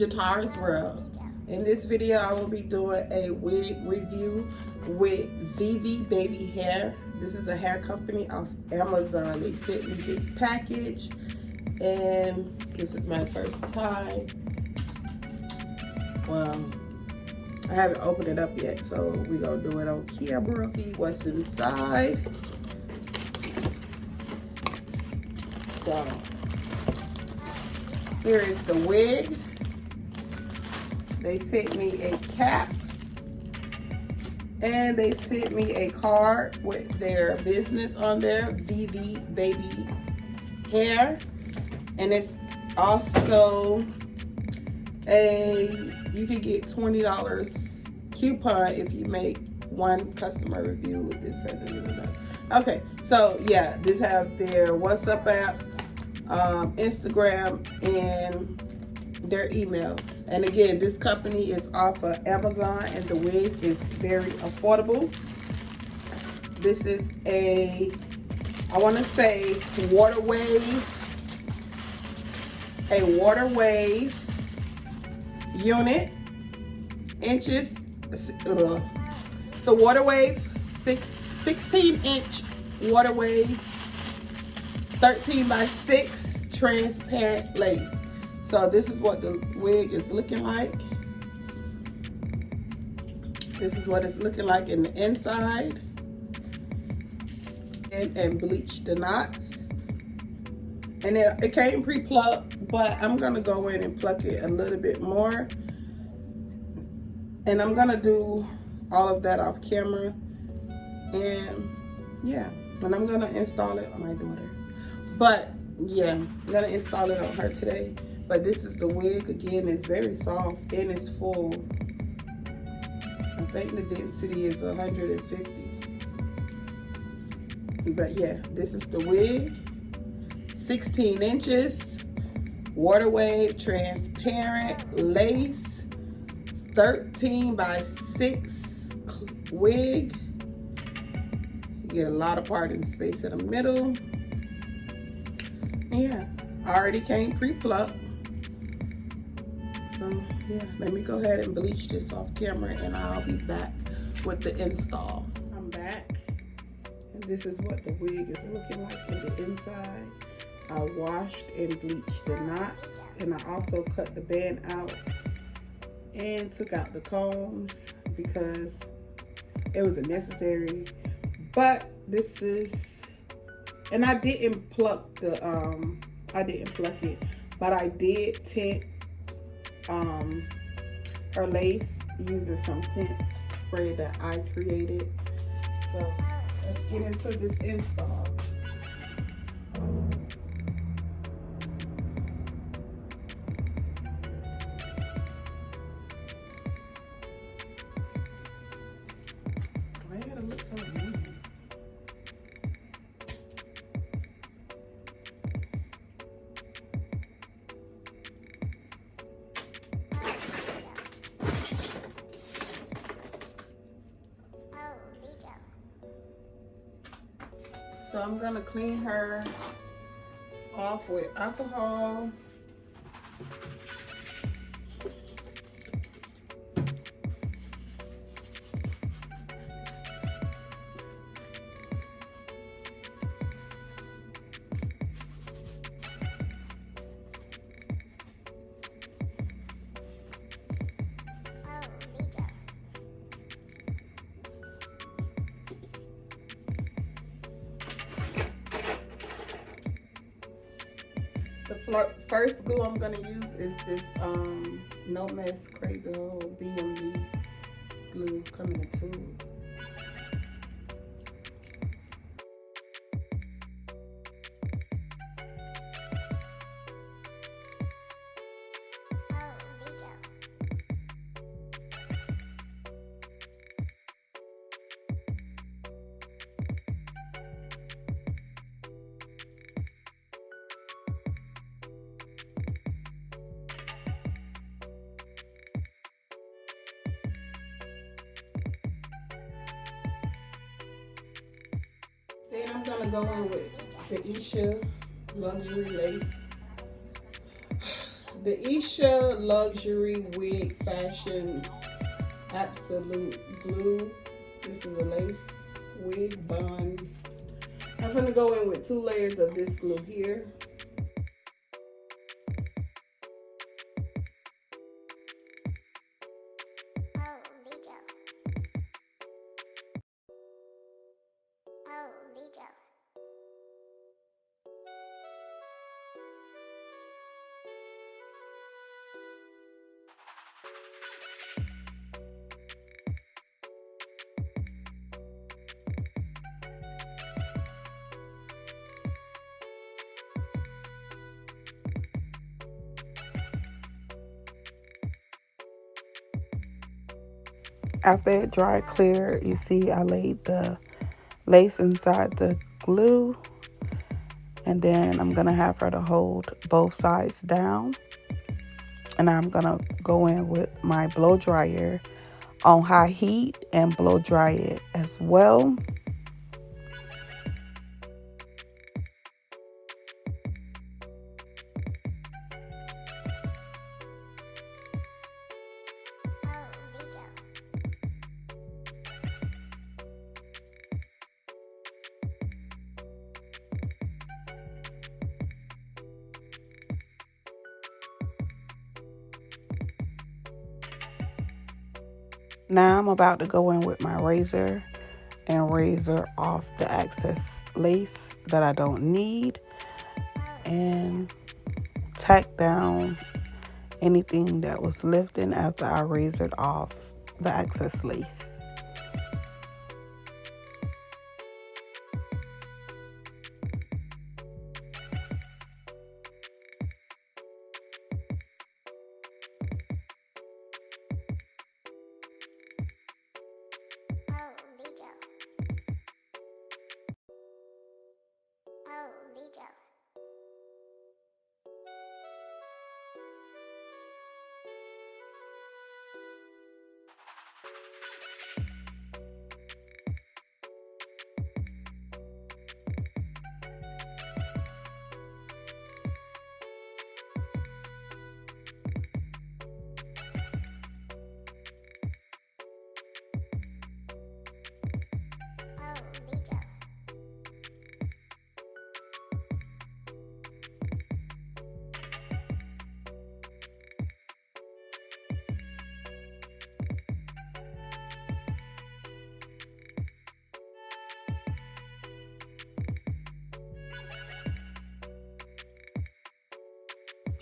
Jatara's World. In this video, I will be doing a wig review with Vivi Baby Hair. This is a hair company off Amazon. They sent me this package, and this is my first time. Well, I haven't opened it up yet, so we're gonna do it on camera. See what's inside. So, here is the wig. They sent me a cap, and they sent me a card with their business on there, Vivi Baby Hair. And it's also you can get $20 coupon if you make one customer review with this feather. Okay, so yeah, this have their WhatsApp app, Instagram, and their email. And again, this company is off of Amazon, and the wig is very affordable. This is a water wave unit, inches. It's a water wave, 16-inch water wave, 13 by 6 transparent lace. So this is what the wig is looking like. This is what it's looking like in the inside. And bleach the knots. And it came pre-plucked, but I'm gonna go in and pluck it a little bit more. And I'm gonna do all of that off camera. And yeah, and I'm gonna install it on my daughter. But yeah, I'm gonna install it on her today. But this is the wig. Again, it's very soft and it's full. I think the density is 150. But yeah, this is the wig. 16 inches, water wave, transparent lace, 13 by 6 wig. You get a lot of parting space in the middle. Yeah, already came pre-plucked. So yeah, let me go ahead and bleach this off camera, and I'll be back with the install. I'm back, and this is what the wig is looking like in the inside. I washed and bleached the knots, and I also cut the band out and took out the combs because it was necessary. But this is, and I didn't pluck the it, but I did tint her lace using some tint spray that I created. So let's get into this install. Why you gotta look so mean? So I'm gonna clean her off with alcohol. The first glue I'm going to use is this No Mess Crazy Hole BMB glue coming in a tube. Then I'm gonna go in with the Isha Luxury Lace. the Isha Luxury Wig Fashion Absolute Glue. This is a lace wig bun. I'm gonna go in with 2 layers of this glue here. After it dried clear, you see I laid the lace inside the glue, and then I'm gonna have her to hold both sides down, and I'm gonna go in with my blow dryer on high heat and blow dry it as well. Now I'm about to go in with my razor and razor off the excess lace that I don't need and tack down anything that was lifting after I razored off the excess lace.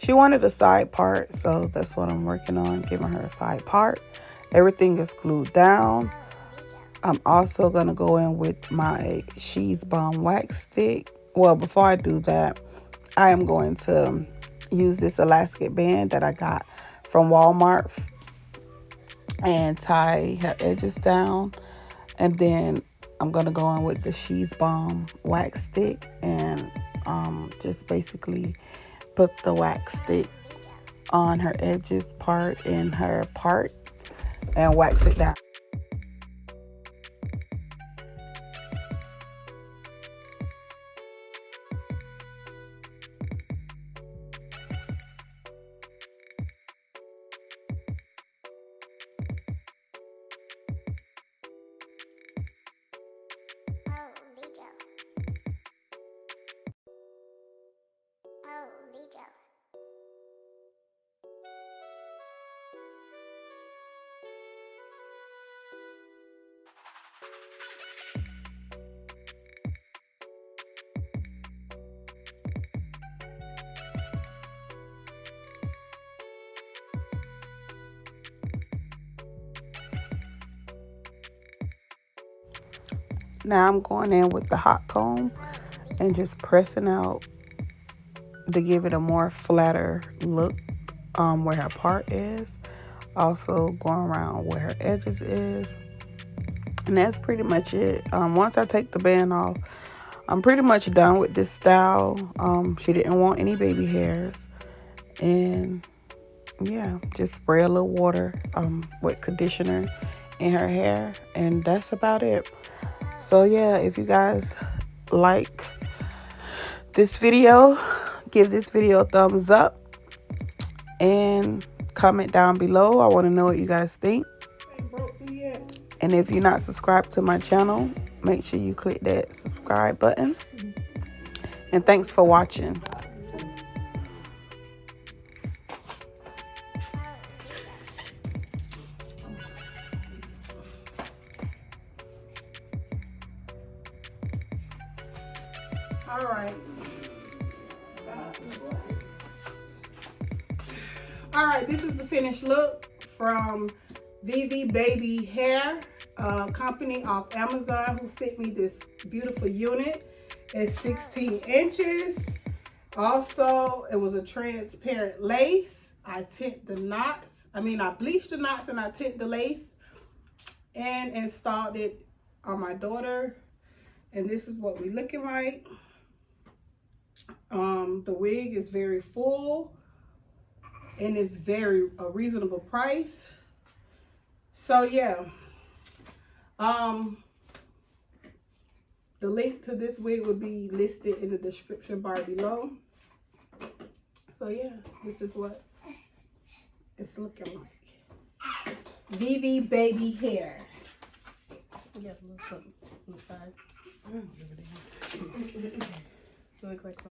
She wanted a side part, so that's what I'm working on, giving her a side part. Everything is glued down. I'm also going to go in with my She's Bomb wax stick. Well, before I do that, I am going to use this elastic band that I got from Walmart and tie her edges down. And then I'm going to go in with the She's Bomb wax stick and just basically put the wax stick on her edges part in her part and wax it down. Now I'm going in with the hot comb and just pressing out to give it a more flatter look where her part is. Also going around where her edges is. And that's pretty much it. Once I take the band off, I'm pretty much done with this style. She didn't want any baby hairs. And yeah, just spray a little water with conditioner in her hair. And that's about it. So yeah, if you guys like this video, give this video a thumbs up and comment down below. I want to know what you guys think. And if you're not subscribed to my channel, make sure you click that subscribe button. And thanks for watching. All right, this is the finished look from Vivi Baby Hair company off Amazon, who sent me this beautiful unit. It's 16 inches. Also, it was a transparent lace. I bleached the knots and I tint the lace and installed it on my daughter. And this is what we're looking like. The wig is very full and it's a reasonable price. So yeah, the link to this wig will be listed in the description bar below. So yeah, this is what it's looking like. Vivi Baby Hair. You got a little something on the side. Look like